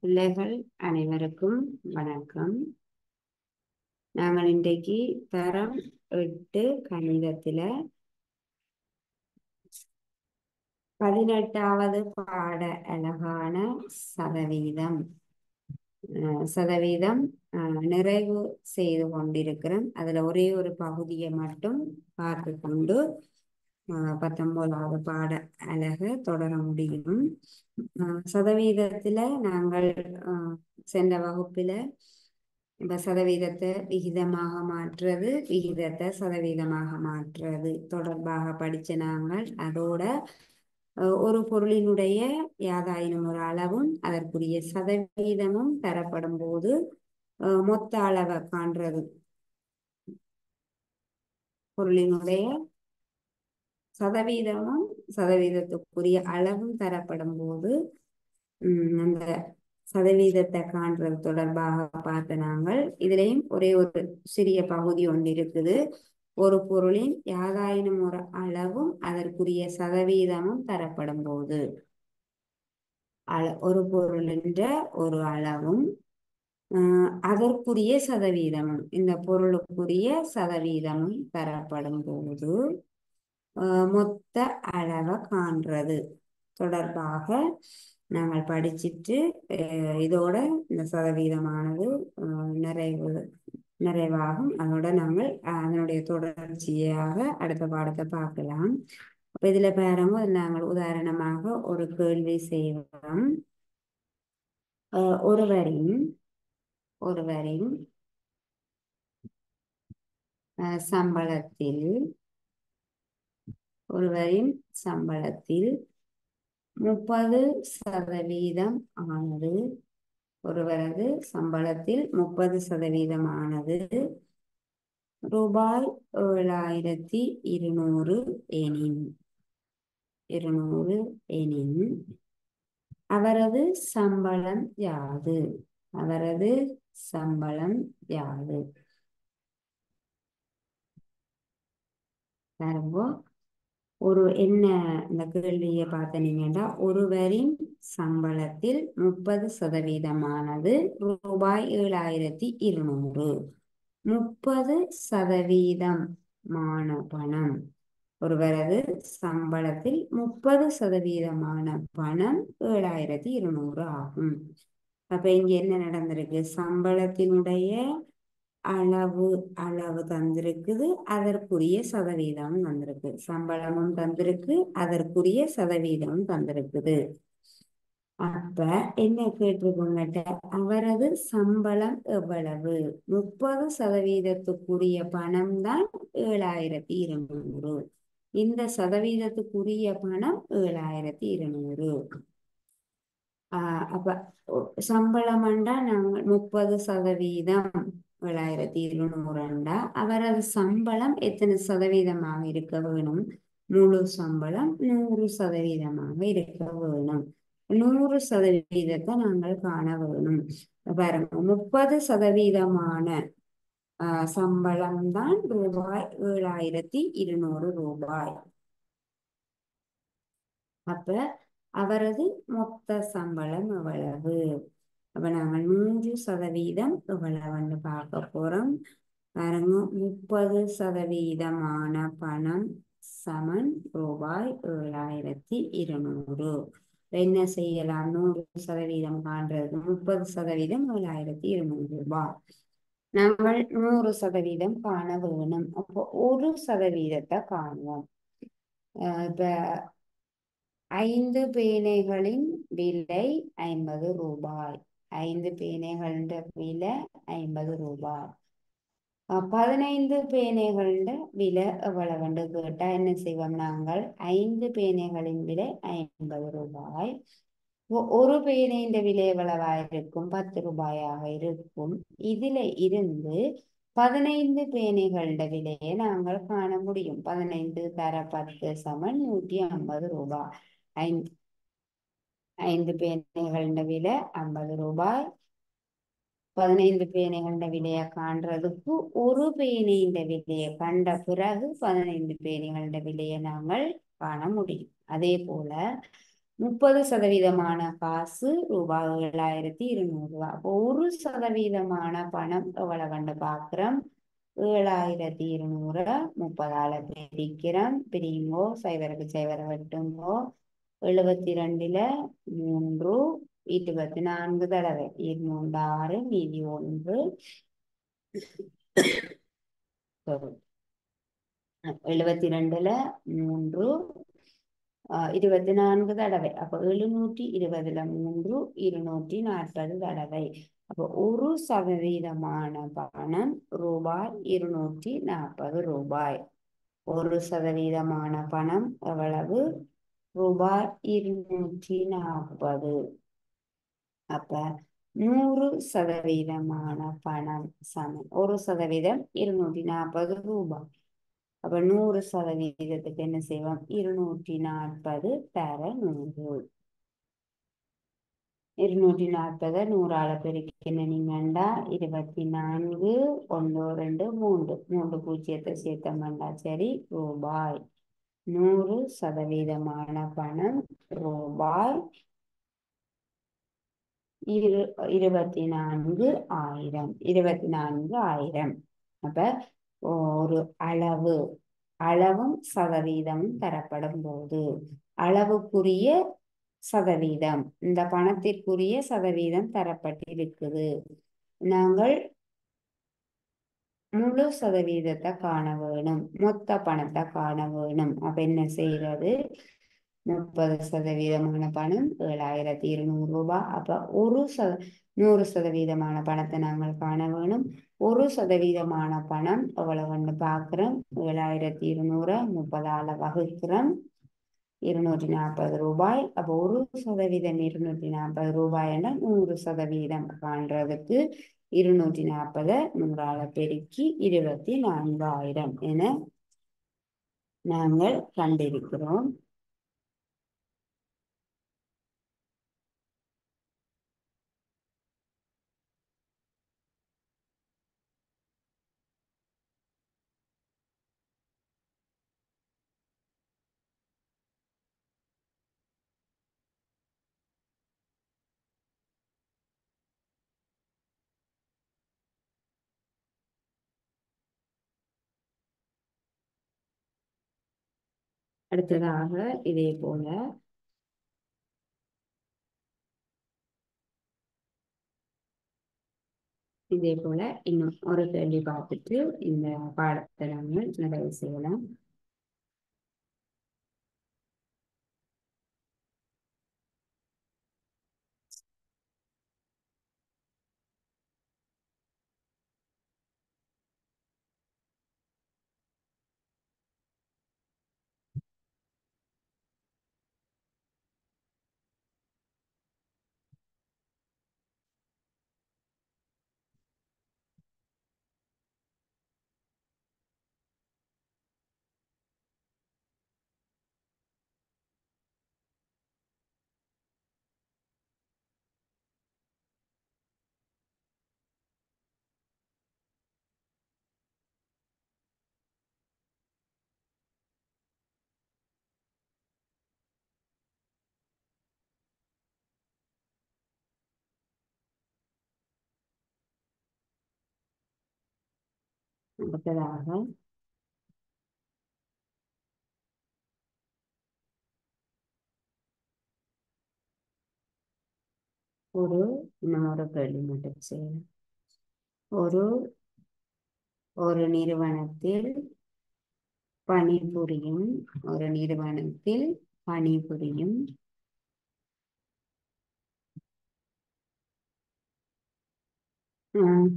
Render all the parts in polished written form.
பிள்ளைகள் அனைவருக்கும் வணக்கம். நாங்கள் இன்றைக்கு தரம் 8 கணிதத்தில 18வது பாட அழகான சதவீதம் சதவீதம் நிறைவு செய்து கொண்டிருக்கிறோம். அதுல ஒரே ஒரு பகுதியை மட்டும் பார்த்து கொண்டு 19வது பாட அழகு தொடர முடியும். சதவீதத்துல நாங்கள் சென்ற வகுப்பில இந்த சதவீதத்தை விகிதமாக மாற்றுறது, விகிதத்தை சதவீதமாக மாற்றுறது தொடர்பாக படிச்ச நாங்கள். அதோட ஒரு பொருளினுடைய யாதாயினும் ஒரு அளவும் அதற்குரிய சதவீதமும் தரப்படும் போது மொத்த அளவை காண்றது, பொருளினுடைய சதவீதமும் சதவீதத்துக்குரிய அளவும் தரப்படும் போது அந்த சதவீதத்தை காண்றது தொடர்பாக பார்த்த நாங்கள். இதுலேயும் ஒரே ஒரு சிறிய பகுதி ஒன்று இருக்குது. ஒரு பொருளின் யாதாயினும் ஒரு அளவும் அதற்குரிய சதவீதமும் தரப்படும் போது ஒரு பொருளின்ற ஒரு அளவும் அதற்குரிய சதவீதமும் இந்த பொருளுக்குரிய சதவீதமும் தரப்படும் போது மொத்த அளவை காண்றது தொடர்பாக நாங்கள் படிச்சிட்டு இதோட இந்த சதவீதமானது நிறைவாகும். அதோட நாங்கள் அதனுடைய தொடர்ச்சியாக அடுத்த பாடத்தை பார்க்கலாம். அப்ப இதுல பாருங்க, நாங்கள் உதாரணமாக ஒரு கேள்வி செய்வோம். ஒருவரின் சம்பளத்தில் 30% ஆனது, ஒருவரது சம்பளத்தில் 30% ஆனது ரூபாய் 7200 எனின் அவரது சம்பளம் யாது? பாருங்க, என்ன இந்த கேள்வியை பார்த்தீங்கன்னா, ஒருவரின் சம்பளத்தில் 30% ஆனது ரூபாய் 7200. 30% பணம், ஒருவரது சம்பளத்தில் 30% பணம் 7200 ஆகும். அப்ப இங்க என்ன நடந்திருக்கு? சம்பளத்தினுடைய அளவு தந்திருக்குது, அதற்குரிய சதவீதம் தந்திருக்கு. சம்பளமும் தந்திருக்கு, அதற்குரிய சதவீதமும் தந்திருக்குது. அப்ப என்ன கேட்டிருக்கோங்கிட்ட, அவரது சம்பளம் எவ்வளவு? 30%க்குரிய பணம் தான் 7200. இந்த சதவீதத்துக்குரிய பணம் 7200. அப்ப சம்பளம்ண்டா நாங்கள் 30% 7200. அவரது சம்பளம் எத்தனை சதவீதமாக இருக்க வேணும்? முழு சம்பளம் 100% இருக்க வேணும். 100%த்தை நாங்கள் காண வேணும். பாருங்க, 30% சம்பளம் தான் ரூபாய் 7200 ரூபாய். அப்ப அவரது மொத்த சம்பளம் எவ்வளவு? அப்ப நாங்கள் 100% எவ்வளவுன்னு பார்க்க போறோம். பாருங்க, 30% பணம் சமன் ரூபாய் 7200. என்ன செய்யலாம்? 100% காண்றது 30% 7200 ரூபாய். நாங்கள் 100% காண வேணும். அப்போ 1% காணுவோம். இப்ப 5 பேனைகளின் விலை 50 ரூபாய். 5 பேனைகளின் விலை 50 ரூபாய். 15 பேனைகளின் விலை எவ்வளவுண்டு கேட்டா என்ன செய்வோம்? நாங்கள் 5 பேனைகளின் விலை 50 ரூபாய். ஒரு பேனையின் விலை எவ்வளவாயிருக்கும்? 10 ரூபாயாக இருக்கும். இதுல இருந்து 15 பேனைகளின் விலையை நாங்கள் காண முடியும். 15 தர 10 சமன் 150 ரூபாய். 5 பேனைகளின் விலை 50 ரூபாய். 15 பேனைகள விலையை காண்றதுக்கு ஒரு பேனையின் விலையை கண்ட பிறகு 15 பேனைகள விலையை நாங்கள் காண முடியும். அதே போல 30% காசு ரூபாய் 7200. அப்போ 1% பணம் எவ்வளவுன்னு பார்க்கிறோம். 7200 30ஆல பிரிக்கிறோம். பிரியுங்கோ, சைவருக்கு சைவரை வெட்டுங்கோ. 72ல 3 24 தடவை 206 மீதி 1. 72ல 3 24 தடவை. அப்போ 720ல 3 240 தடவை. அப்போ 1% பணம் ரூபாய் 240 ரூபாய். 1% பணம் எவ்வளவு? ரூபாய் 240. அப்ப 100% பணம் சமம் 1% 240 ரூபாய். அப்ப 100%க்கு என்ன செய்வோம்? 240 தர 100. 240 100ஆல பெருக்கி என்ன நீங்கண்டா 24 1 2 3 3 பூஜ்ஜியத்தை சேர்த்தோம்டா சரி ரூபாய். 100% பணம் ரூபாய் 24,000. 24,000. அப்ப ஒரு அளவும் சதவீதமும் தரப்படும் போது அளவுக்குரிய சதவீதம், இந்த பணத்திற்குரிய சதவீதம் தரப்பட்டிருக்குது. நாங்கள் முழு சதவீதத்தை காண வேணும், மொத்த பணத்தை காண வேணும். அப்ப என்ன செய்யறது? 30% பணம் 7200 ரூபாய். அப்ப 100% பணத்தை நாங்கள் காண வேணும். 1% பணம் எவ்வளவுன்னு பார்க்கிறோம். 7200 30ஆல வகுக்கிறோம் 240 ரூபாய். அப்போ 1% 240 ரூபாய் என 100% காண்றதுக்கு 240 100ஆல பெருக்கி 24,000 என நாங்கள் கண்டிருக்கிறோம். அடுத்ததாக இதே போல இன்னும் ஒரு கேள்வி பார்த்துட்டு இந்த பாடத்தை நாங்கள் நிறைவு செய்யலாம். அடுத்ததாக இன்னொரு கேள்வி மட்டும் செய்யலாம். ஒரு ஒரு நிறுவனத்தில் பணிபுரியும்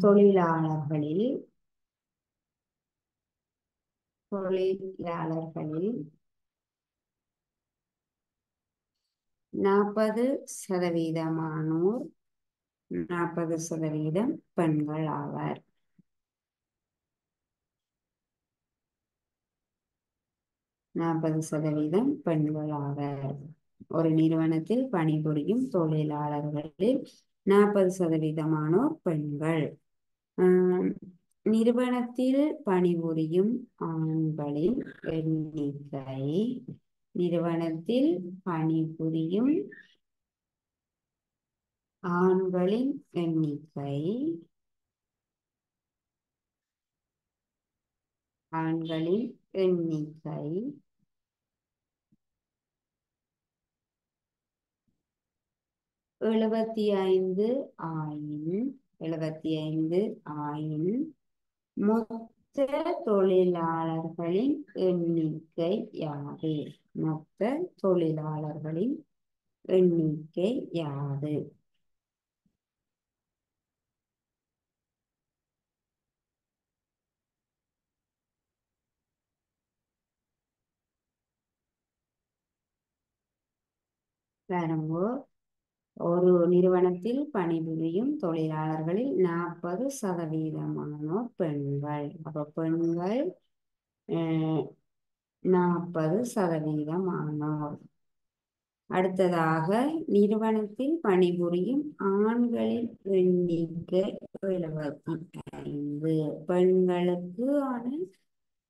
தொழிலாளர்களில் 40% பெண்கள் ஆவார். 40% பெண்கள் ஆவர். ஒரு நிறுவனத்தில் பணிபுரியும் தொழிலாளர்களில் 40% பெண்கள். ஆம், நிறுவனத்தில் பணிபுரியும் ஆண்களின் எண்ணிக்கை நிறுவனத்தில் பணிபுரியும் ஆண்களின் எண்ணிக்கை ஆண்களின் எண்ணிக்கை 75 ஆயின் 75 ஆயின் மொத்த தொழிலாளர்களின் எண்ணிக்கை யாது? மொத்த தொழிலாளர்களின் எண்ணிக்கை யாது? பாருங்க, ஒரு நிறுவனத்தில் பணிபுரியும் தொழிலாளர்களில் 40% பெண்கள். அப்ப பெண்கள் 40%. அடுத்ததாக நிறுவனத்தில் பணிபுரியும் ஆண்களின் எண்ணிக்கை 75.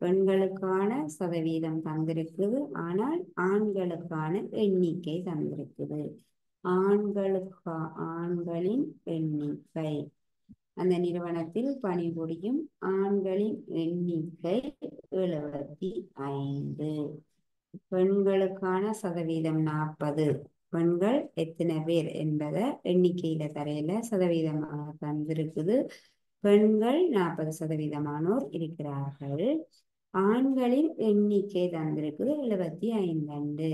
பெண்களுக்கான சதவீதம் தந்திருக்குது, ஆனால் ஆண்களுக்கான எண்ணிக்கை தந்திருக்குது. ஆண்களின் எண்ணிக்கை, அந்த நிறுவனத்தில் பணிபுரியும் ஆண்களின் எண்ணிக்கை 75. பெண்களுக்கான சதவீதம் 40. பெண்கள் எத்தனை பேர் என்பதை எண்ணிக்கையில தரையில சதவீதமாக தந்திருக்குது. பெண்கள் 40%-ஆனோர் இருக்கிறார்கள். ஆண்களின் எண்ணிக்கை தந்திருக்குது 75.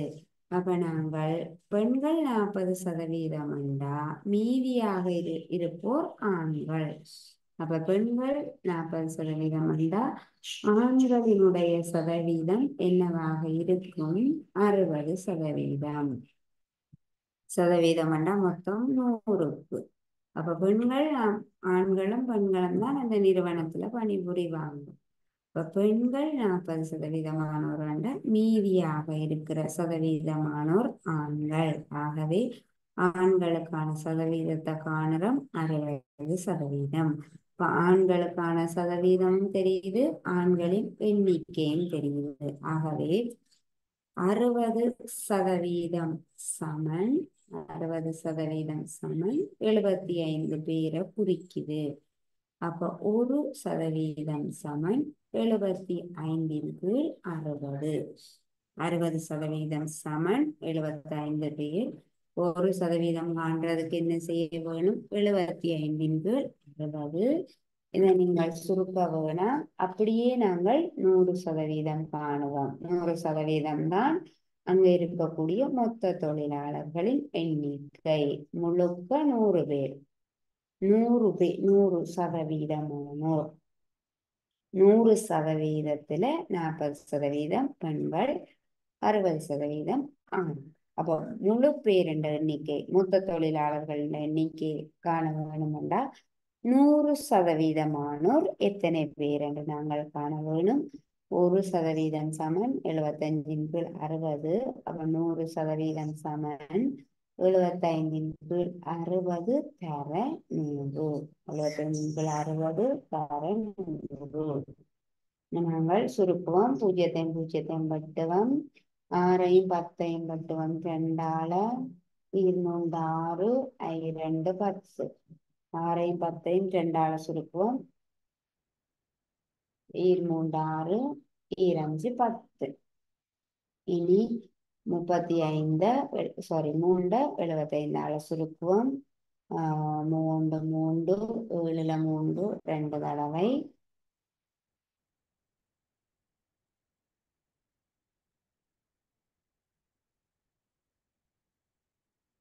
அப்ப நாங்கள் பெண்கள் 40% என்றா மீதியாக இருப்போர் ஆண்கள். அப்ப பெண்கள் 40% என்றா ஆண்களினுடைய சதவீதம் என்னவாக இருக்கும்? 60%. சதவீதம் என்றா மொத்தம் 100க்கு. அப்ப பெண்கள் ஆண்களும் பெண்களும் தான் அந்த நிறுவனத்துல பணிபுரிவாங்க. இப்ப பெண்கள் 40%-ஆனோர், மீதியாக இருக்கிற சதவீதமானோர் ஆண்கள். ஆகவே ஆண்களுக்கான சதவீதத்தை காணுறோம் 60%. இப்ப ஆண்களுக்கான சதவீதமும் தெரியுது, ஆண்களின் எண்ணிக்கையும் தெரியுது. ஆகவே 60% சமன் 60% சமன் 75 பேரை குறிக்குது. அப்ப 1% சமன் 75/60. 60% சமன் 75 பேர். 1% காண்றதுக்கு என்ன செய்ய வேணும்? 75/60. இதை நீங்கள் சுருக்க வேணாம், அப்படியே நாங்கள் 100% காணுவோம். 100% தான் அங்க இருக்கக்கூடிய மொத்த தொழிலாளர்களின் எண்ணிக்கை. முழுக்க 100 பேர். 100%-ஆனோர். 100%-ல 40% பெண்கள், 60% ஆண். அப்போ முழு பேர் என்ற எண்ணிக்கை, மொத்த தொழிலாளர்களின் எண்ணிக்கை காண வேணுமெண்டா 100%-ஆனோர் எத்தனை பேர் என்று நாங்கள் காண வேணும். 1% சமன் 75/60. அப்ப 100% சமன் 75/60 தர 100. 75/60 தர 100. நாங்கள் சுருக்குவோம். 0-யும் 0-யும் வெட்டுவோம். 6-யும் 10-யும் வெட்டுவோம். 2ஆல 2 6 2 10. 6-யும் 10-யும் 2ஆல சுருக்குவோம். 2 6 2 5 10. இனி 35 3-75ஆல சுருக்குவோம். 3 3 7-ல 3 2 தடவை.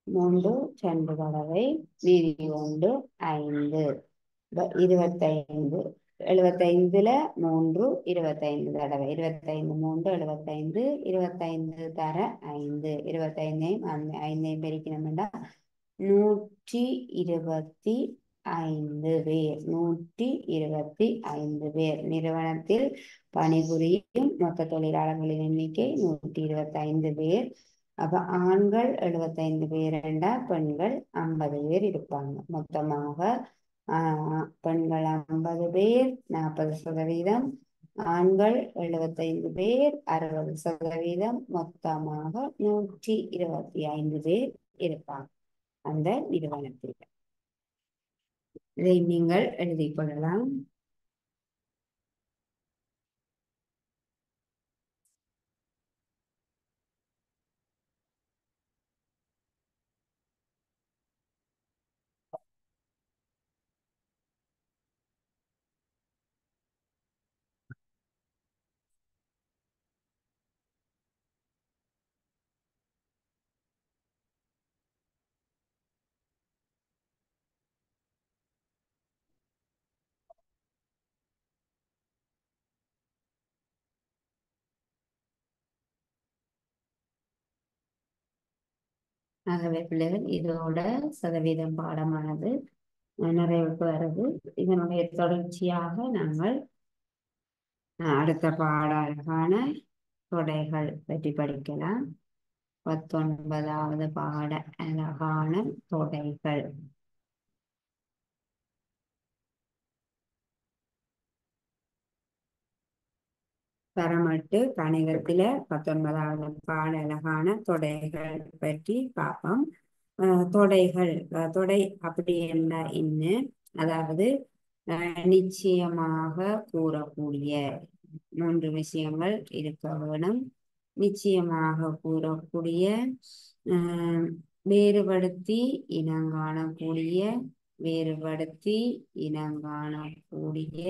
3 2 தடவை. மீதி 1 5. 25. 75-ல 3 25 தடவை. 25 3 75. 25 தர 5. 25-யும் 5-யும் பெருக்கினோம்னா 125 பேர். 125 பேர். நிறுவனத்தில் பணிபுரியும் மொத்த தொழிலாளர்களின் எண்ணிக்கை 125 பேர். அப்ப ஆண்கள் 75 பேர் என்றால் பெண்கள் 50 பேர் இருப்பாங்க. மொத்தமாக பெண்கள் 50 பேர் 40%, ஆண்கள் 75 பேர் 60%, மொத்தமாக 125 பேர் இருப்பாங்க அந்த நிறுவனத்தில். இதை நீங்கள் எழுதிக் கொள்ளலாம். ஆகவே பிள்ளைகள் இதோட சதவீதம் பாடமானது நிறைவுக்கு வருது. இதனுடைய தொடர்ச்சியாக நாங்கள் அடுத்த பாடலுக்கான தொடைகள் பற்றி படிக்கலாம். 19வது பாட அழகான தொடைகள். தரமட்டு கணிதத்தில 19வது பாட அழகான தொடைகள் பற்றி பார்ப்போம். தொடைகள், தொடை அப்படி என்ன இன்னும், அதாவது நிச்சயமாக கூறக்கூடிய 3 விஷயங்கள் இருக்க வேணும். நிச்சயமாக கூறக்கூடிய, வேறுபடுத்தி இனங்காணக்கூடிய, வேறுபடுத்தி இனங்காணக்கூடிய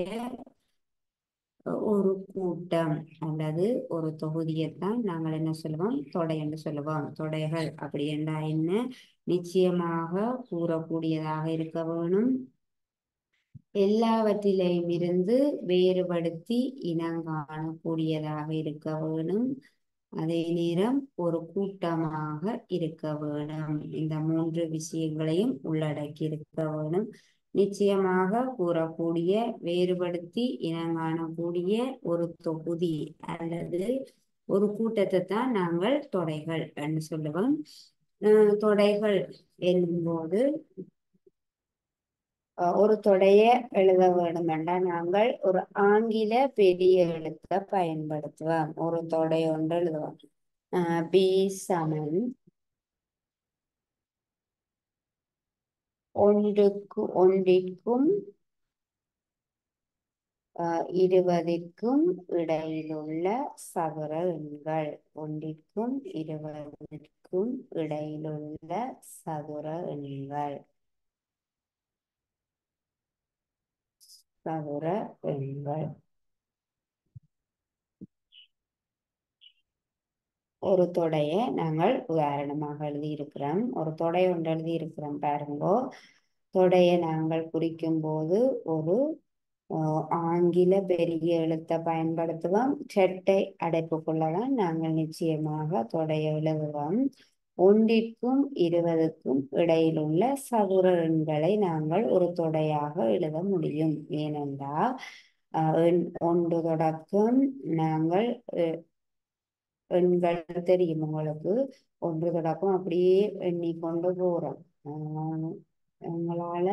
ஒரு கூட்டம் அல்லது ஒரு தொகுதியைத்தான் நாங்கள் என்ன சொல்லுவோம், தொடை என்று சொல்லுவோம். தொடைகள் அப்படி என்றால் என்ன, நிச்சயமாக கூறக்கூடியதாக இருக்க வேணும், எல்லாவற்றிலையும் இருந்து வேறுபடுத்தி இனங்காணக்கூடியதாக இருக்க வேணும், அதே நேரம் ஒரு கூட்டமாக இருக்க வேணும். இந்த 3 விஷயங்களையும் உள்ளடக்கி இருக்க வேணும். நிச்சயமாக கூறக்கூடிய, வேறுபடுத்தி இனங்காணக்கூடிய ஒரு தொகுதி அல்லது ஒரு கூட்டத்தை தான் நாங்கள் தொடைகள் என்று சொல்லுவோம். தொடைகள் என்னும்போது ஒரு தொடைய எழுத வேண்டும் என்றால் நாங்கள் ஒரு ஆங்கில பெரிய எழுத்தை பயன்படுத்துவோம். ஒரு தொடை ஒன்று எழுதுவோம். பி சமன் ஒன்றிற்கும் 20க்கும் இடையிலுள்ள சதுர எண்கள். 1க்கும் 20க்கும் இடையிலுள்ள சதுர எண்கள். சதுர எண்கள். ஒரு தொடையை நாங்கள் உதாரணமாக எழுதியிருக்கிறோம். ஒரு தொடை ஒன்று எழுதியிருக்கிறோம் பாருங்கோ. தொடையை நாங்கள் குறிக்கும் போது ஒரு ஆங்கில பெரிய எழுத்தை பயன்படுத்துவோம். இரட்டை அடைப்புக்குள்ளதான் நாங்கள் நிச்சயமாக தொடையை எழுதுவோம். 1க்கும் 20க்கும் இடையிலுள்ள சதுர எண்களை நாங்கள் ஒரு தொடையாக எழுத முடியும். ஏனென்றால் 1 தொடக்கம் நாங்கள் எண்கள் தெரியும் உங்களுக்கு. 1 தொடக்கம் அப்படியே எண்ணிக்கொண்டு போறோம். எங்களால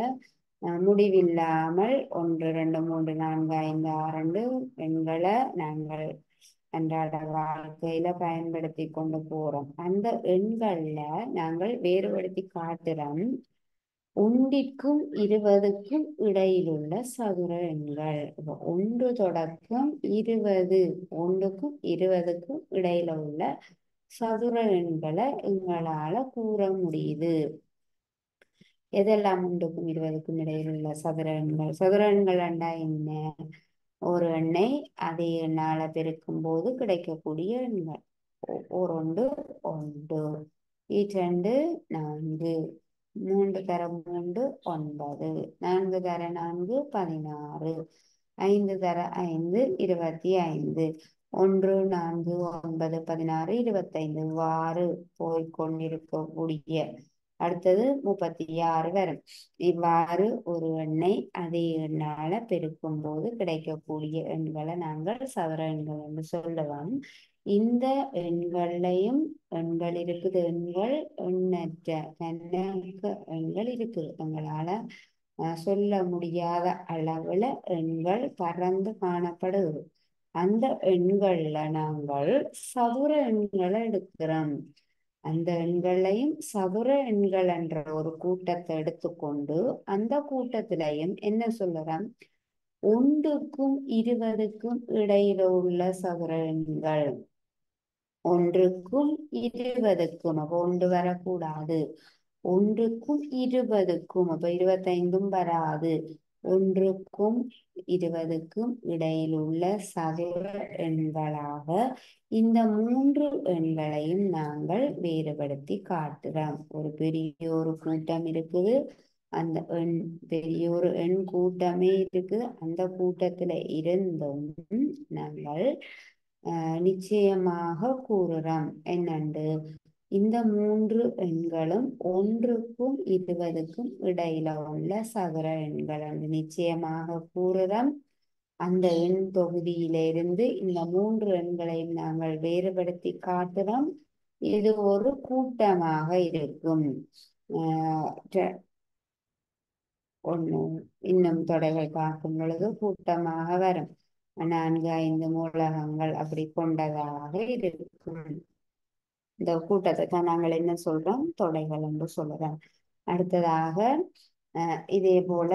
முடிவில்லாமல் 1 2 3 4 5 6 எண்களை நாங்கள் அன்றாட வாழ்க்கையில பயன்படுத்தி கொண்டு போறோம். அந்த எண்கள்ல நாங்கள் வேறுபடுத்தி காட்டுறோம் 1க்கும் 20க்கும் இடையிலுள்ள சதுர எண்கள். 1 தொடக்கம் 20, 1க்கும் 20க்கும் இடையில உள்ள சதுர எண்களை எங்களால கூற முடியுது. எதெல்லாம் 1க்கும் 20க்கும் இடையில் உள்ள சதுர எண்கள்? சதுர எண்கள் என்றா என்ன? ஒரு எண்ணை அதே எண்ணால பெருக்கும் போது கிடைக்கக்கூடிய எண்கள். 1 1, 2 4, 3 தர 3 9, 4 தர 4 16, 5 தர 5 25, 1 4 9 16 25 இவ்வாறு போய்கொண்டிருக்கக்கூடிய, அடுத்தது 36 வரும். இவ்வாறு ஒரு எண்ணை அதே எண்ணால பெருக்கும் போது கிடைக்கக்கூடிய எண்களை நாங்கள் சதுர எண்கள் என்று சொல்லுவோம். இந்த எண்களையும் எண்கள் இருக்குது, எண்கள் எண்ணற்ற தன்னக எண்கள் இருக்குது. எங்களால சொல்ல முடியாத அளவுல எண்கள் பறந்து காணப்படுது. அந்த எண்கள்ல நாங்கள் சதுர எண்களை எடுக்கிறோம். அந்த எண்களையும் சதுர எண்கள் என்ற ஒரு கூட்டத்தை எடுத்துக்கொண்டு அந்த கூட்டத்திலையும் என்ன சொல்லுறோம், ஒன்றுக்கும் 20க்கும் இடையில உள்ள சதுர எண்கள். ஒன்றுக்கும் 20க்கும், அப்ப ஒன்று வரக்கூடாது. ஒன்றுக்கும் 20க்கும், அப்ப 25ம் வராது. ஒன்றுக்கும் 20க்கும் இடையில் உள்ள சதுர எண்களாக இந்த மூன்று எண்களையும் நாங்கள் வேறுபடுத்தி காட்டுறோம். ஒரு பெரிய ஒரு கூட்டம் இருக்குது, அந்த எண் பெரிய ஒரு எண் கூட்டமே இருக்குது. அந்த கூட்டத்துல இருந்தும் நாங்கள் நிச்சயமாக கூறுறோம் என்னண்டு, இந்த மூன்று எண்களும் ஒன்றுக்கும் 20க்கும் இடையில உள்ள சதுர எண்கள் என்று நிச்சயமாக கூறுறோம். அந்த எண் தொகுதியிலிருந்து இந்த மூன்று எண்களையும் நாங்கள் வேறுபடுத்தி காட்டுறோம். இது ஒரு கூட்டமாக இருக்கும். ஒன்று இன்னும் தொடர்கள் பார்க்கும் பொழுது கூட்டமாக வரும். 4-5 மூலகங்கள் அப்படி கொண்டதாக இருக்கும். இந்த கூட்டத்தை தான் நாங்கள் என்ன சொல்றோம், தொடைகள் என்று சொல்றோம். அடுத்ததாக இதே போல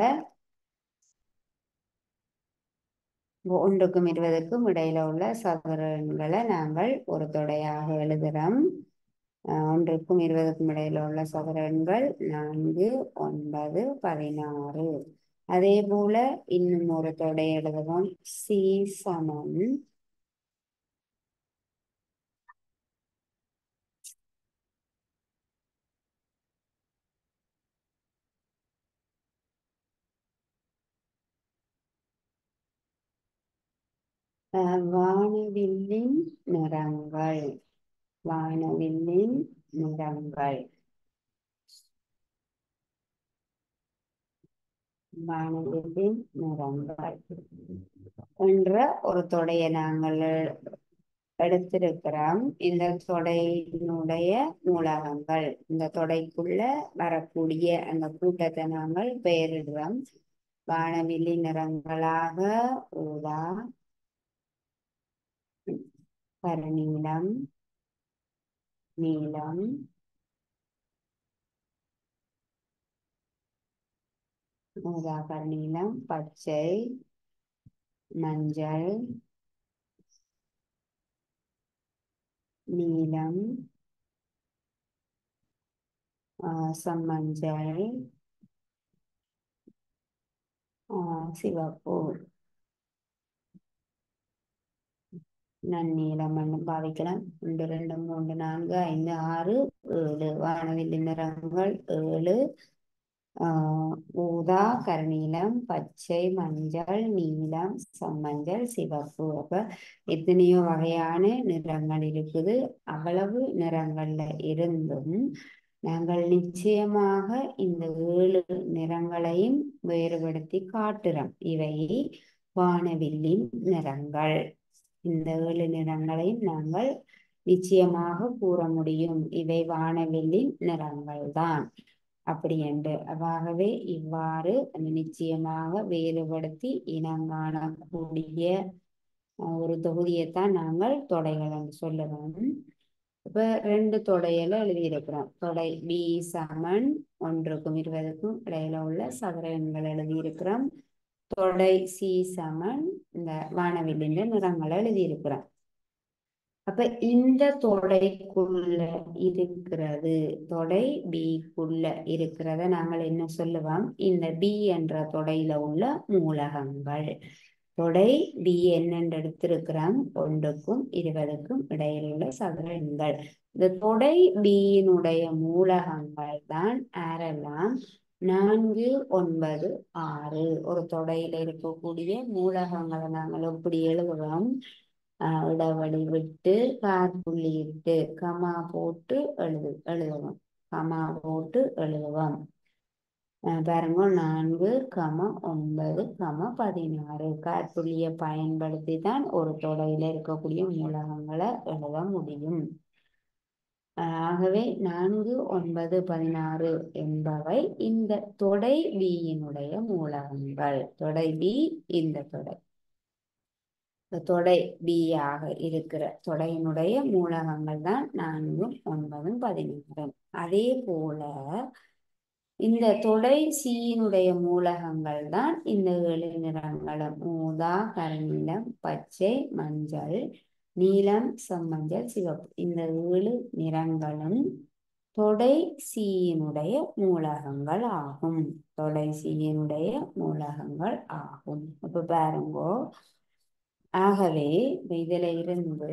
ஒன்றுக்கும் 20க்கும் இடையில உள்ள சதுர எண்களை நாங்கள் ஒரு தொடையாக எழுதுகிறோம். ஒன்றுக்கும் 20க்கும் இடையில உள்ள சதுர எண்கள் 4, 9, 16. அதே போல இன்னும் ஒரு தொடை எழுதுவோம். சி சமம் வானவில்லின் நிறங்கள். வானவில்லின் நிறங்கள். வானவில்லின் நிறங்கள் என்ற ஒரு தொடையை நாங்கள் எடுத்திருக்கிறோம். இந்த தொடையினுடைய மூலகங்கள், இந்த தொடைக்குள்ள வரக்கூடிய அந்த கூட்டத்தை நாங்கள் பெயரிடுறோம். வானவில்லி நிறங்களாக ஊதா, கருநீலம், நீலம், ஊதா கருநீலம், பச்சை, மஞ்சள், நீலம், செம்மஞ்சள், சிவப்பு, நன்னீலம் பாவிக்கலாம். 1, 2, 3, 4, 5, 6, 7 வானவில்லி நிறங்கள் 7. ஊதா, கருநீலம், பச்சை, மஞ்சள், நீலம், செம்மஞ்சள், சிவப்பு. அப்ப எத்தனையோ வகையான நிறங்கள் இருக்குது. அவ்வளவு நிறங்கள்ல இருந்தும் நாங்கள் நிச்சயமாக இந்த 7 நிறங்களையும் வேறுபடுத்தி காட்டுறோம். இவை வானவில்லின் நிறங்கள். இந்த 7 நிறங்களையும் நாங்கள் நிச்சயமாக கூற முடியும், இவை வானவில்லின் நிறங்கள் தான் அப்படி என்று. ஆகவே இவ்வாறு நிச்சயமாக வேறுபடுத்தி இனங்காணக்கூடிய ஒரு தொகுதியைத்தான் நாங்கள் தொடைகள் என்று சொல்லுவோம். இப்ப 2 தொடையில எழுதியிருக்கிறோம். தொடை பி சமன் 1க்கும் 20க்கும் இடையில உள்ள சதுர எண்கள் எழுதியிருக்கிறோம். தொடை சி சமன் இந்த வானவில்லின் நிறங்களை எழுதியிருக்கிறோம். அப்ப இந்த தொடைக்குள்ள இருக்கிறது, தொடை பிக்குள்ள இருக்கிறத நாங்கள் என்ன சொல்லுவோம், இந்த பி என்ற தொடையில உள்ள மூலகங்கள். தொடை பி என்னென்று எடுத்திருக்கிறோம், 1க்கும் 20க்கும் இடையில் உள்ள சதுர எண்கள். இந்த தொடை பியினுடைய மூலகங்கள் தான் யாரெல்லாம், 4, 9, 6. ஒரு தொடையில இருக்கக்கூடிய மூலகங்களை நாங்கள் எப்படி எழுதுவோம், இடைவெளி விட்டு காற்புள்ளி இட்டு கமா போட்டு எழுதுவோம். கமா போட்டு எழுதுவோம். பாருங்க 4,9,16 காற்புள்ளியை பயன்படுத்தி தான் ஒரு தொடையில இருக்கக்கூடிய மூலகங்களை எழுத முடியும். ஆகவே 4,9,16 என்பவை இந்த தொடை பியினுடைய மூலகங்கள். தொடை பி இந்த தொடை பி ஆக இருக்கிற தொடையினுடைய மூலகங்கள் தான் 4, 9, 16. அதே போல இந்த தொடை சியினுடைய மூலகங்கள் தான் இந்த 7 நிறங்களும் ஊதா, கருநீலம், பச்சை, மஞ்சள், நீலம், செம்மஞ்சள், சிவப்பு. இந்த 7 நிறங்களும் தொடை சியினுடைய மூலகங்கள் ஆகும். தொடை சியினுடைய மூலகங்கள் ஆகும். இப்ப பாருங்கோ, ஆகவே இதுல இருந்து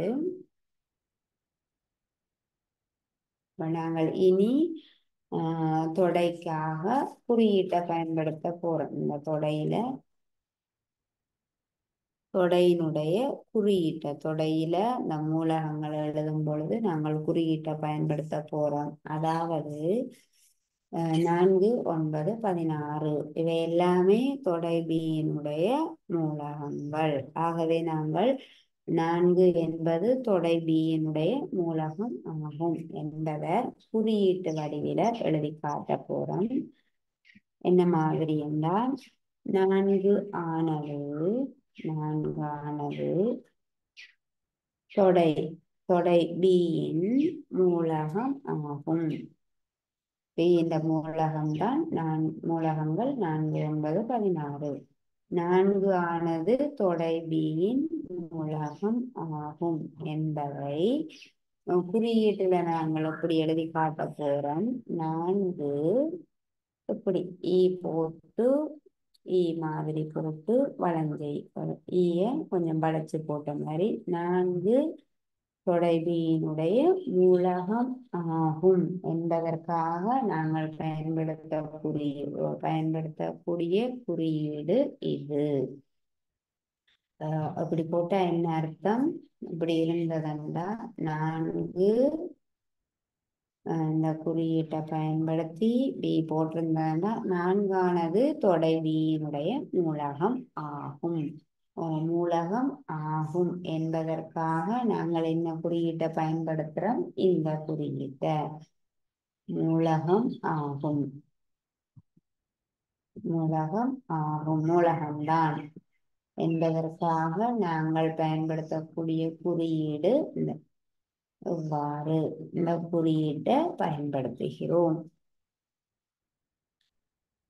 நாங்கள் இனி தொடைக்காக குறியீட்டை பயன்படுத்த போறோம். இந்த தொடையினுடைய குறியீட்டை தொடையில இந்த மூலகங்களை எழுதும் பொழுது நாங்கள் குறியீட்டை பயன்படுத்த போறோம். அதாவது 4, 9, 16 இவை எல்லாமே தொடை பியினுடைய மூலகங்கள். ஆகவே நாங்கள் 4 என்பது தொடை பியினுடைய மூலகம் ஆகும் என்பதை குறியீட்டு வடிவில எழுதி காட்ட போறோம். என்ன மாதிரி என்றால் 4 ஆனது தொடை பியின் மூலகம் ஆகும். இந்த மூலகங்கள் 4, 9, 16. 4 ஆனது தொடை பியின் மூலகம் ஆகும் என்பதை குறியீட்டுல நாங்கள் எப்படி எழுதி காட்ட போறோம். 4 இப்படி போட்டு மாதிரி போட்டு வளைஞ்சை கொஞ்சம் வளைச்சு போட்ட மாதிரி 4 தொடை பியினுடைய மூலகம் ஆகும் என்பதற்காக நாங்கள் பயன்படுத்தக்கூடிய குறியீடு இது. அப்படி போட்டா என்ன அர்த்தம்? இப்படி இருந்ததுண்டா 4 இந்த குறியீட்டை பயன்படுத்தி பி போட்டிருந்தா 4 ஆனது தொடை பியினுடைய மூலகம் ஆகும். என்பதற்காக நாங்கள் என்ன குறியீட்டை பயன்படுத்துறோம்? இந்த குறியீட்டை மூலகம்தான் என்பதற்காக நாங்கள் பயன்படுத்தக்கூடிய குறியீடு இவ்வாறு இந்த குறியீட்டை பயன்படுத்துகிறோம்.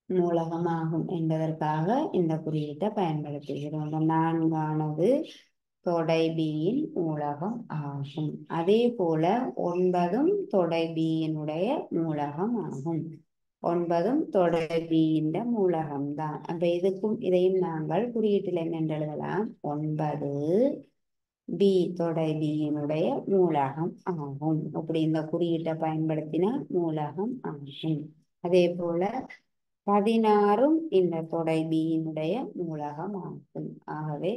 மூலகமாகும் என்பதற்காக இந்த குறியீட்டை பயன்படுத்துகிறோம். 4 ஆனது தொடை பியின் மூலகம் ஆகும். அதே போல 9 தொடை பியினுடைய மூலகம் ஆகும். 9 தொடை பியின் மூலகம்தான். அப்ப இதுக்கும் இதையும் நாங்கள் குறியீட்டில் என்னென்று எழுதலாம்? 9 பி தொடை பியினுடைய மூலகம் ஆகும். அப்படி இந்த குறியீட்டை பயன்படுத்தினா மூலகம் ஆகும். அதே போல 16 இந்த தொடை பியினுடைய மூலகம் ஆகும். ஆகவே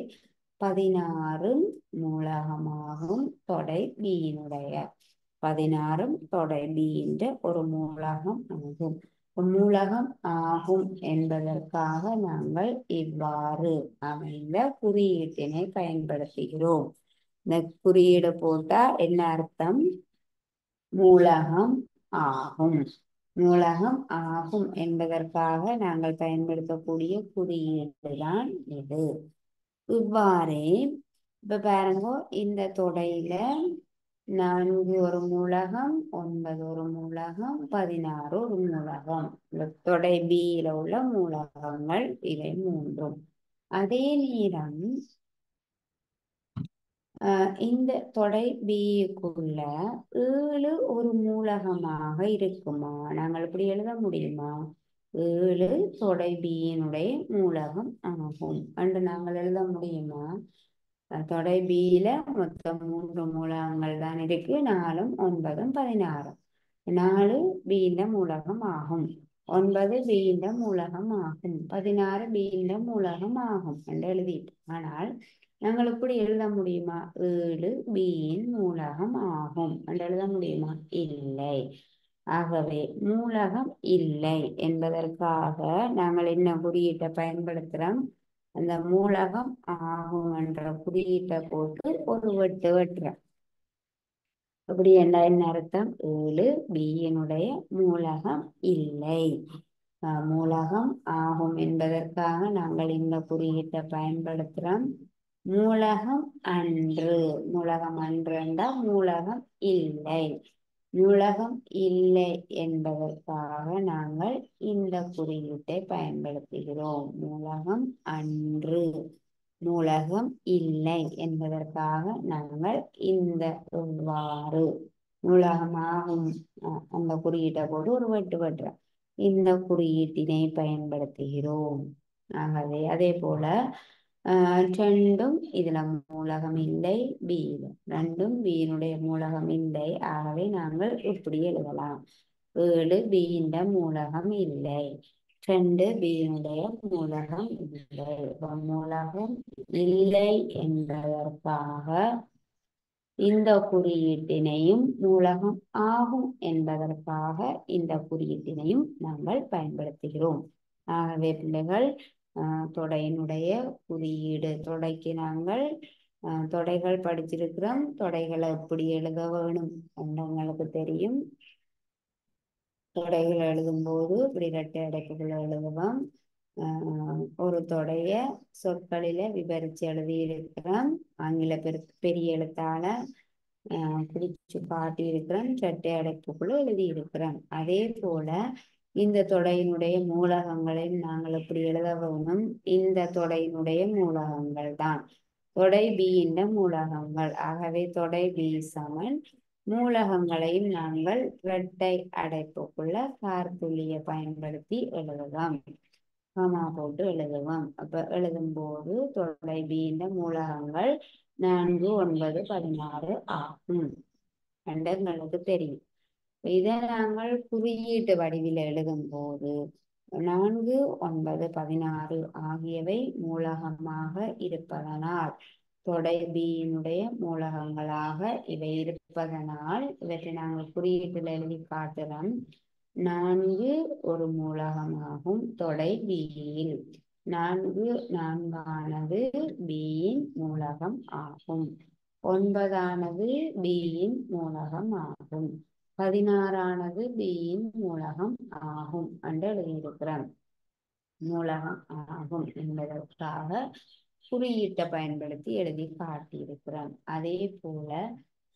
16 மூலகமாகும் தொடை பியினுடைய 16 தொடை பியின் ஒரு மூலகம் ஆகும். மூலகம் ஆகும் என்பதற்காக நாங்கள் இவ்வாறு அமைந்த குறியீட்டினை பயன்படுத்துகிறோம். இந்த குறியீடு போட்டா என்ன அர்த்தம்? மூலகம் ஆகும் என்பதற்காக நாங்கள் பயன்படுத்தக்கூடிய குறியீடு தான் இது. இவ்வாறே இப்ப பாருங்க, இந்த தொடையில 4 ஒரு மூலகம், 9 ஒரு மூலகம், 16 ஒரு மூலகம். இந்த தொடை பியில உள்ள மூலகங்கள் இவை 3. அதே நேரம் இந்த தொடை பிக்குள்ள 7 ஒரு மூலகமாக இருக்குமா? நாங்கள் இப்படி எழுத முடியுமா? 7 தொடை பியினுடைய மூலகம் ஆகும் என்று நாங்கள் எழுத முடியுமா? தொடை பியில மொத்தம் 3 மூலகங்கள் தான் இருக்கு. 4, 9, 16. 4 பியின் மூலகம் ஆகும், 9 பியின் மூலகம் ஆகும், 16 பியின் மூலகம் ஆகும் என்று எழுதிட்டு. ஆனால் நாங்கள் இப்படி எழுத முடியுமா? 7 பியின் மூலகம் ஆகும் என்று எழுத முடியுமா? இல்லை. ஆகவே நூலகம் இல்லை என்பதற்காக நாங்கள் என்ன குறியீட்டை பயன்படுத்துகிறோம்? அந்த மூலகம் ஆகும் என்ற குறியீட்டை போட்டு ஒரு வெட்டு வெட்டுறோம். அப்படி என்ன அர்த்தம்? 7 பியினுடைய மூலகம் இல்லை. மூலகம் ஆகும் என்பதற்காக நாங்கள் இந்த குறியீட்டை பயன்படுத்துகிறோம். மூலகம் அன்று. மூலகம் அன்று என்றால் மூலகம் இல்லை. மூலகம் இல்லை என்பதற்காக நாங்கள் இந்த குறியீட்டை பயன்படுத்துகிறோம். மூலகம் அன்று. மூலகம் இல்லை என்பதற்காக நாங்கள் இந்த எவ்வாறு மூலகமாகும் அந்த குறியீட்டை போட்டு ஒரு வெட்டு வெட்டுறோம். இந்த குறியீட்டினை பயன்படுத்துகிறோம். ஆகவே அதே போல ரெண்டும் இதுல மூலகம் இல்லை, பி ரெண்டும் பியினுடைய மூலகம் இல்லை. ஆகவே நாங்கள் இப்படி எழுதலாம். 7 பியின் மூலகம் இல்லை, 2 பியினுடைய மூலகம் இல்லை. மூலகம் இல்லை என்பதற்காக இந்த குறியீட்டினையும் மூலகம் ஆகும் என்பதற்காக இந்த குறியீட்டினையும் நாங்கள் பயன்படுத்துகிறோம். ஆகவே பிள்ளைகள் தொடையினுடைய குறியீடு, தொடைக்கு நாங்கள் தொடைகள் படிச்சிருக்கிறோம். தொடைகளை எப்படி எழுத வேணும் எங்களுக்கு தெரியும். தொடைகள் எழுதும்போது இப்படி இரட்டை அடைப்புகளை எழுதுவோம். ஒரு தொடைய சொற்களில விவரிச்சு எழுதியிருக்கிறோம். ஆங்கில பெரிய எழுத்தால குறிச்சு காட்டி இருக்கிறோம். இரட்டை அடைப்புக்குள்ள எழுதியிருக்கிறோம். அதே போல இந்த தொடையினுடைய மூலகங்களையும் நாங்கள் எப்படி எழுத வேணும்? இந்த தொடையினுடைய மூலகங்கள் தான் தொடை பியின் மூலகங்கள். ஆகவே தொடை பி சமன் மூலகங்களையும் நாங்கள் இரட்டை அடைப்புக்குள்ள கார்புள்ளியை பயன்படுத்தி எழுதுவோம். கமா போட்டு எழுதுவோம். அப்ப எழுதும் போது தொடை பியின் மூலகங்கள் 4, 9, 16 ஆகும் என்று எங்களுக்கு தெரியும். இதை நாங்கள் குறியீட்டு வடிவில் எழுதும் போது 4, 9, 16 ஆகியவை மூலகமாக இருப்பதனால், தொடை பியினுடைய மூலகங்களாக இவை இருப்பதனால் இவற்றை நாங்கள் குறியீட்டில் எழுதி காட்டுறோம். 4 ஒரு மூலகமாகும் தொடை பியில். 4 4ஆனது பியின் மூலகம் ஆகும். 9ஆனது பியின் மூலகம் ஆகும். 16ஆனது பியின் மூலகம் ஆகும் என்று எழுதியிருக்கிறோம். மூலகம் ஆகும் என்பதற்காக குறியீட்டை பயன்படுத்தி எழுதி காட்டியிருக்கிறோம். அதே போல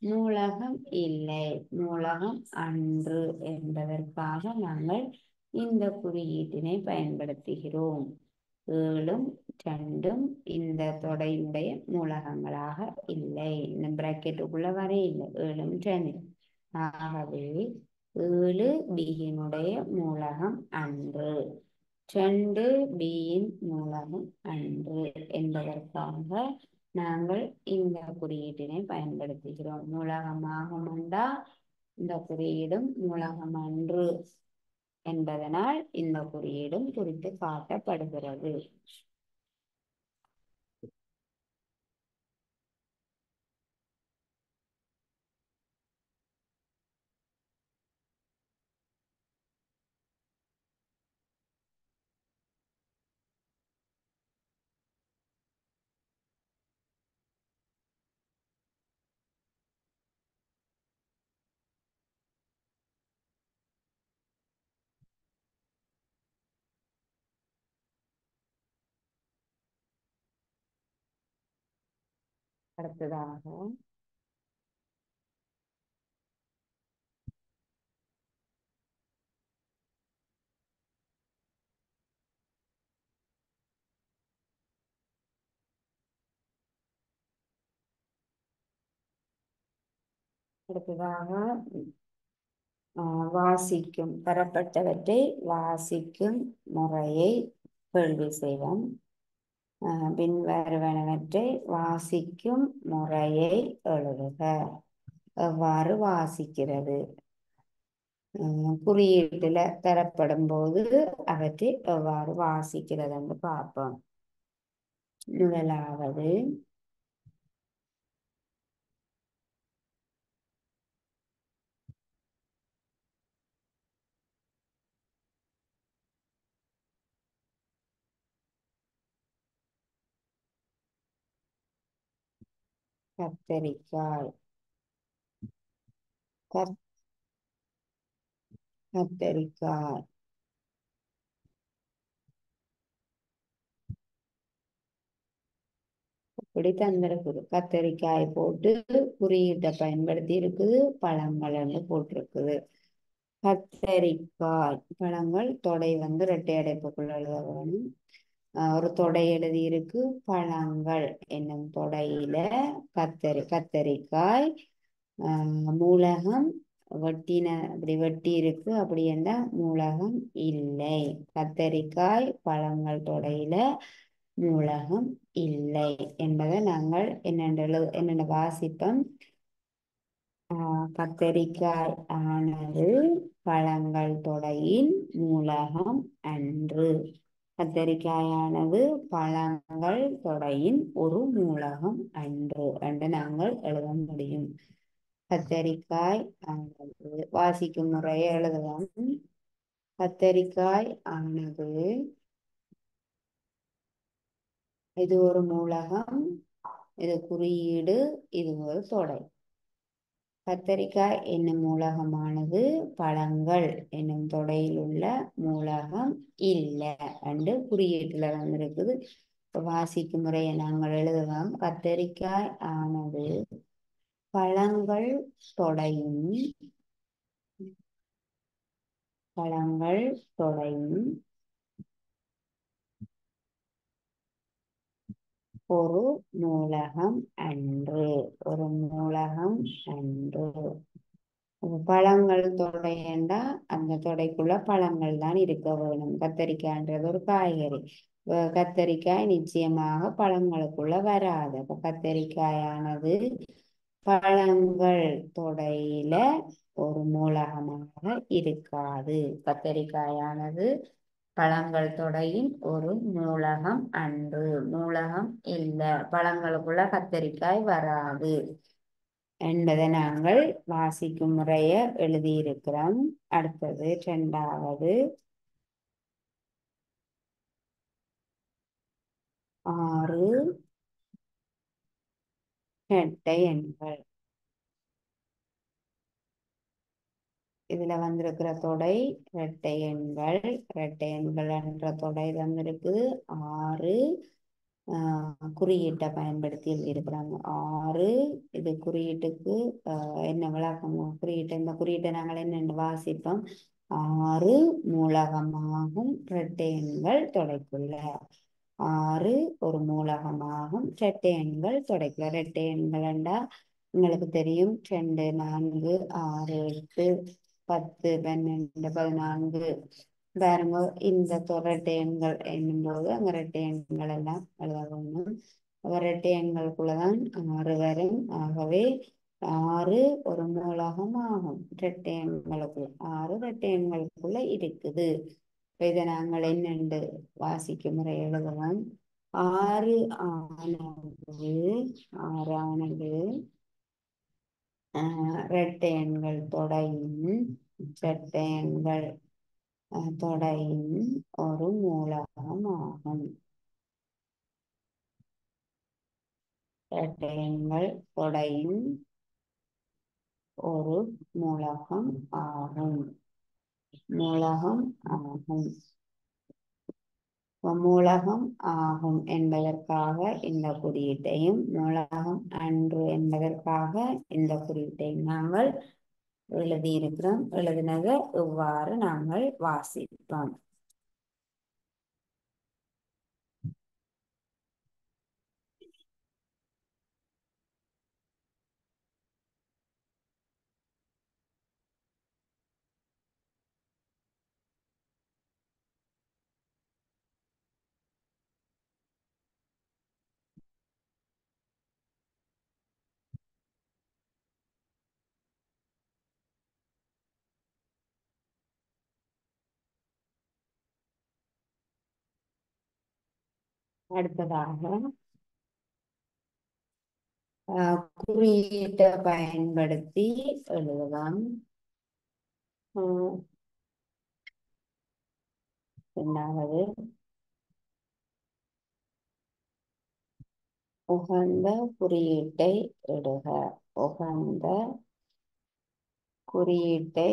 மூலகம் இல்லை, மூலகம் அன்று என்பதற்காக நாங்கள் இந்த குறியீட்டினை பயன்படுத்துகிறோம். 7ம் 2ம் இந்த தொடையினுடைய மூலகங்களாக இல்லை. இந்த பிராக்கெட்டுக்குள்ள வரையில்லை. 7ம் 2. ஆகவே 7 பியினுடைய மூலகம் அன்று, 2 பியின் மூலகம் அன்று என்பதற்காக நாங்கள் இந்த குறியீட்டினை பயன்படுத்துகிறோம். மூலகமாகும் என்றால் இந்த குறியீடும் மூலகம் அன்று என்பதனால் இந்த குறியீடும் குறித்து காட்டப்படுகிறது. அடுத்ததாக வாசிக்கும் பெறப்பட்டவற்றை வாசிக்கும் முறையை கேள்வி செய்வோம். பின்வருவனவற்றை வாசிக்கும் முறையை எழுதுக. எவ்வாறு வாசிக்கிறது? குறியீட்டுல தரப்படும் போது அவற்றை எவ்வாறு வாசிக்கிறது என்று பார்ப்போம். முதலாவது கத்தரிக்காய் கத் கத்தரிக்காய் இப்படி தந்திருக்குது. கத்தரிக்காய் போட்டு குறியீட்டை பயன்படுத்தி இருக்குது. பழங்கள்னு போட்டிருக்குது. கத்தரிக்காய் பழங்கள் தொடை வந்து இரட்டை அடைப்புக்குள்ள எழுத வேணும். ஒரு தொடை எழுதி இருக்கு. பழங்கள் என்னும் தொடையில கத்தரிக்காய் மூலகம் வெட்டின அப்படி வெட்டி இருக்கு. அப்படி என்ன மூலகம் இல்லை. கத்தரிக்காய் பழங்கள் தொடையில மூலகம் இல்லை என்பதை நாங்கள் என்னென்ன வாசிப்போம். கத்தரிக்காய் ஆனது பழங்கள் தொடையின் மூலகம் அன்று. கத்தரிக்காயானது பழங்கள் தொடையின் ஒரு மூலகம் அன்று என்று நாங்கள் எழுத முடியும். கத்தரிக்காய் ஆனது வாசிக்கும் முறையை எழுதலாம். கத்தரிக்காய் ஆனது இது ஒரு மூலகம், இது குறியீடு, இது ஒரு தொடை. கத்தரிக்காய் என்னும் மூலகமானது பழங்கள் என்னும் தொடையில் உள்ள மூலகம் இல்லை என்று குறியீட்டுல வந்திருக்குது. வாசிக்கும் முறையை நாங்கள் எழுதலாம். கத்தரிக்காய் ஆனது பழங்கள் தொடையும் ஒரு மூலகம் அன்று. ஒரு மூலகம் அன்று. பழங்கள் தொடையண்டா அந்த தொடைக்குள்ள பழங்கள் தான் இருக்க வேணும். கத்தரிக்காய்ன்றது ஒரு காய்கறி. கத்தரிக்காய் நிச்சயமாக பழங்களுக்குள்ள வராது. அப்ப கத்தரிக்காயானது பழங்கள் தொடையில ஒரு மூலகமாக இருக்காது. கத்தரிக்காயானது பழங்கள் தொடையின் ஒரு மூலகம் அன்று. மூலகம் இல்லை. பழங்களுக்குள்ள கத்தரிக்காய் வராது என்பதை நாங்கள் வாசிக்கும் முறைய எழுதியிருக்கிறோம். அடுத்தது இரண்டாவது 6 இரட்டை எண்கள். இதுல வந்திருக்கிற தொடை இரட்டை எண்கள். இரட்டை எண்கள் என்ற தொடை வந்திருக்கு. 6 குறியீட்டை பயன்படுத்தி இருக்கிறாங்க. 6 இது குறியீட்டுக்கு என்ன விளக்கம்? குறியீட்டு இந்த குறியீட்டை நாங்கள் என்னென்று வாசிப்போம். 6 மூலகமாகும் இரட்டை எண்கள் தொடைக்குள்ள. 6 ஒரு மூலகமாகும் இரட்டை எண்கள் தொடைக்குள்ள. இரட்டை எண்கள் என்றால் உங்களுக்கு தெரியும். 2, 4, 6, 8, 10, 12, 14 பாருங்க. இந்த இரட்டை எண்கள் என்னும்போது அங்க இரட்டை எண்கள் எல்லாம் எழுத வேண்டும். இரட்டை எண்களுக்குள்ளதான் 6 வரும். ஆகவே 6 ஒரு மூலகம் ஆகும். இரட்டை எண்களுக்குள்ள 6 இரட்டை எண்களுக்குள்ள இருக்குது. இதை நாங்கள் என்னென்று வாசிக்கும் முறை எழுதலாம். 6 ஆனது 6 ஆனது இரட்டை எண்கள் தொடையின் இரட்டை எண்கள் தொடையின் ஒரு மூலகம் ஆகும். இரட்டை எண்கள் தொடையின் ஒரு மூலகம் ஆகும். மூலகம் ஆகும். மூலகம் ஆகும் என்பதற்காக இந்த குறியீட்டையும், மூலகம் அன்று என்பதற்காக இந்த குறியீட்டையும் நாங்கள் எழுதியிருக்கிறோம். எழுதினதை இவ்வாறு நாங்கள் வாசிப்போம். அடுத்ததாக குறியீட்டை பயன்படுத்தி எழுதலாம். இரண்டாவது உகந்த குறியீட்டை இடுக. உகந்த குறியீட்டை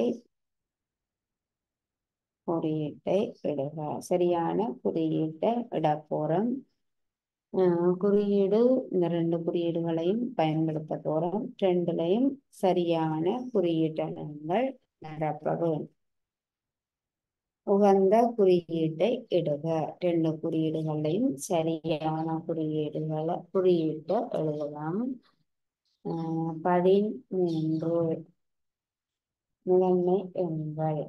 குறியீட்டை இடுக. சரியான குறியீட்டை இட போறோம். குறியீடு இந்த ரெண்டு குறியீடுகளையும் பயன்படுத்த போறோம். ரெண்டுலையும் சரியான குறியீட்டங்கள் நிரப்ப வேண்டும். உகந்த குறியீட்டை இடுக. ரெண்டு குறியீடுகளையும் சரியான குறியீட்டை எழுதலாம். 13 முதன்மை எண்கள்.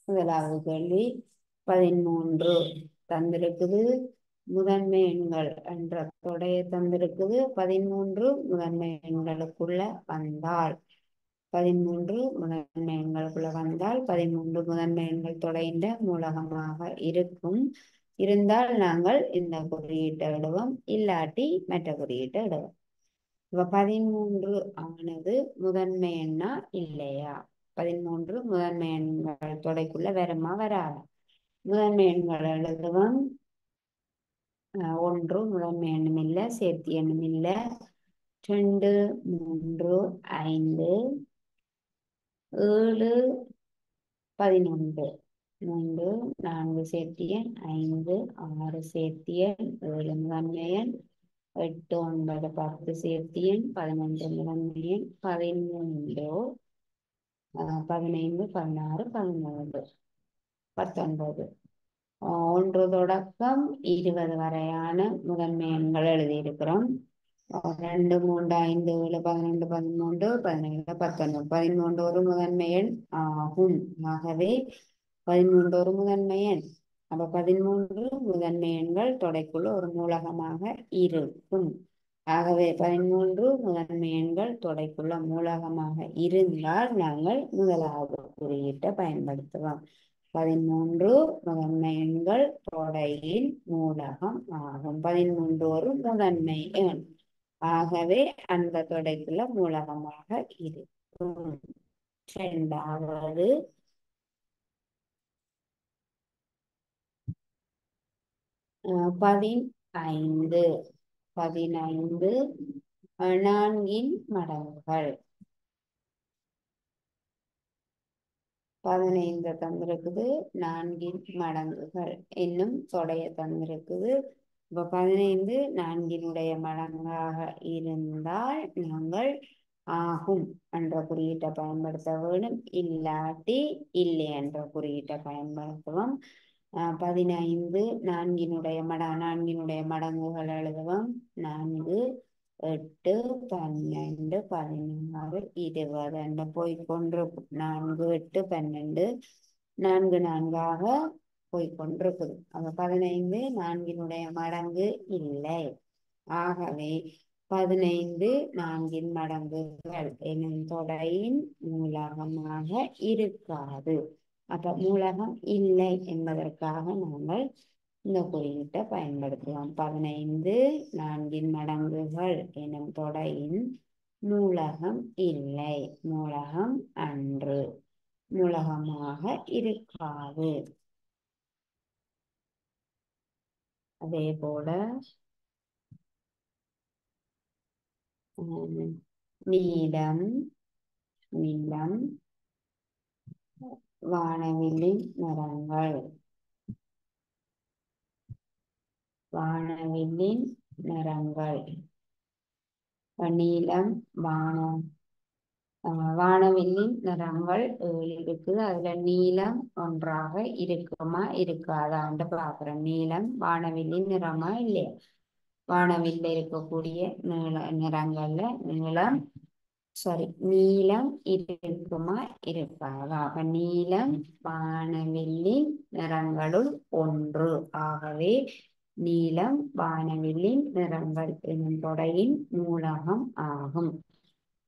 முதலாவது கேள்வி 13 தந்திருக்குது. முதன்மை எண்கள் என்ற தொடைய தந்திருக்குது. 13 முதன்மை எண்களுக்குள்ள வந்தால் 13 முதன்மை எண்களுக்குள்ள வந்தால் 13 முதன்மை எண்கள் தொடைந்த மூலகமாக இருக்கும். இருந்தால் நாங்கள் இந்த குறியீட்டை இடுவோம், இல்லாட்டி மற்ற குறியீட்டை இடுவோம். இப்ப 13 ஆனது முதன்மை எண்ணா இல்லையா? 13 முதன்மை எண்கள் தொடைக்குள்ள வருமா வராதா? முதன்மை எண்கள் எழுதுவோம். 1 முதன்மை எண்ணும் இல்லை, சேர்த்தி எண்ணும் இல்லை. 2 3 5 7 11 3 4 சேர்த்தியன் 5 6 சேர்த்தியன் 7 முதன்மையன் 8 9 10 சேர்த்தியன் 11 முதன்மையன் 13 15 16 17 19 1 தொடக்கம் 20 வரையான முதன்மை எண்கள் எழுதியிருக்கிறோம். 2 3 5 7 12 13 17 19 13 ஒரு முதன்மை எண் ஆகும். ஆகவே 13 ஒரு முதன்மை எண். அப்ப 13 முதன்மை எண்கள் தொடைக்குள்ள ஒரு மூலகமாக இருக்கும். ஆகவே 13 முதன்மை எண்கள் தொடைக்குள்ள மூலகமாக இருந்தால் நாங்கள் முதலாவது குறியீட்டை பயன்படுத்துவோம். 13 முதன்மை எண்கள் தொடையின் மூலகம் ஆகும். 13 ஒரு முதன்மை எண். ஆகவே அந்த தொடைக்குள்ள மூலகமாக இருக்கும். இரண்டாவது 15 15 4 மடங்குகள். 15 தந்திருக்குது, 4 மடங்குகள் இன்னும் தொடைய தந்திருக்குது. இப்ப 15 4 மடங்காக இருந்தால் நாங்கள் ஆகும் என்ற குறியீட்டை பயன்படுத்த வேண்டும், இல்லாட்டி இல்லை என்ற குறியீட்டை பயன்படுத்துவோம். 15 4 மடங்குகள் எழுதுவோம். 4 8 12 16 20 என்று போய்கொண்டு 4 8 12 4 4ஆக போய்கொண்டிருக்குது. அப்ப 15 4 மடங்கு இல்லை. ஆகவே 15 4 மடங்குகள் எனும் தொடையின் மூலகமாக இருக்காது. அப்ப மூலகம் இல்லை என்பதற்காக நாங்கள் இந்த குறியீட்டை பயன்படுத்துவோம். 15 4 மடங்குகள் எனும் தொடையின் மூலகம் இல்லை, மூலகம் அன்று, மூலகமாக இருக்காது. அதே போல நீலம் நீலம் வானவில்லின் நிறங்கள். வானவில்லின் நிறங்கள். நீலம் வானவில்லின் நிறங்கள் 7 இருக்குது. அதுல நீலம் ஒன்றாக இருக்குமா இருக்காதான்னு பார்க்கிறோம். நீலம் வானவில்லின் நிறமா இல்லையா? வானவில்ல இருக்கக்கூடிய நிறங்கள்ல நீலம் இருக்குமா இருக்காதா? அப்ப நீலம் வானவில்லின் நிறங்களுள் ஒன்று. ஆகவே நீலம் வானவில்லின் நிறங்கள் எனும் தொடையின் மூலகம் ஆகும்.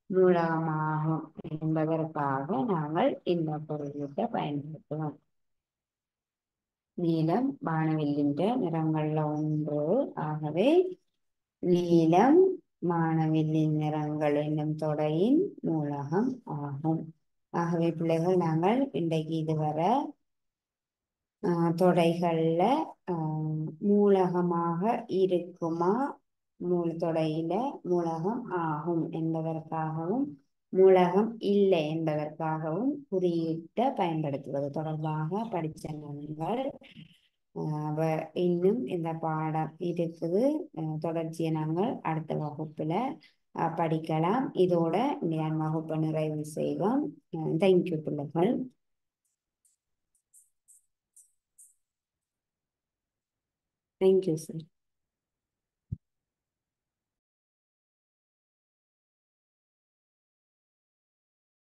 மூலகமாகும் என்பதற்காக நாங்கள் இந்த குறியீட்டை பயன்படுத்துவோம். நீலம் வானவில்லின் நிறங்கள்ல ஒன்று. ஆகவே நீலம் வானவில்லின் நிறங்கள் என்னும் தொடையின் மூலகம் ஆகும். ஆகவே பிள்ளைகள், நாங்கள் இன்றைக்கு இதுவரை தொடைகள்ல மூலகமாக இருக்குமா, தொடையில மூலகம் ஆகும் என்பதற்காகவும் மூலகம் இல்லை என்பதற்காகவும் குறியீட்டை பயன்படுத்துவது தொடர்பாக படித்த நண்பர்கள். இன்னும் இந்த பாடம் இருக்குது. தொடர்ச்சியை நாங்கள் அடுத்த வகுப்புல படிக்கலாம். இதோட இந்த வகுப்பை நிறைவு செய்வோம். தேங்க்யூ பிள்ளைகள். Thank you sir.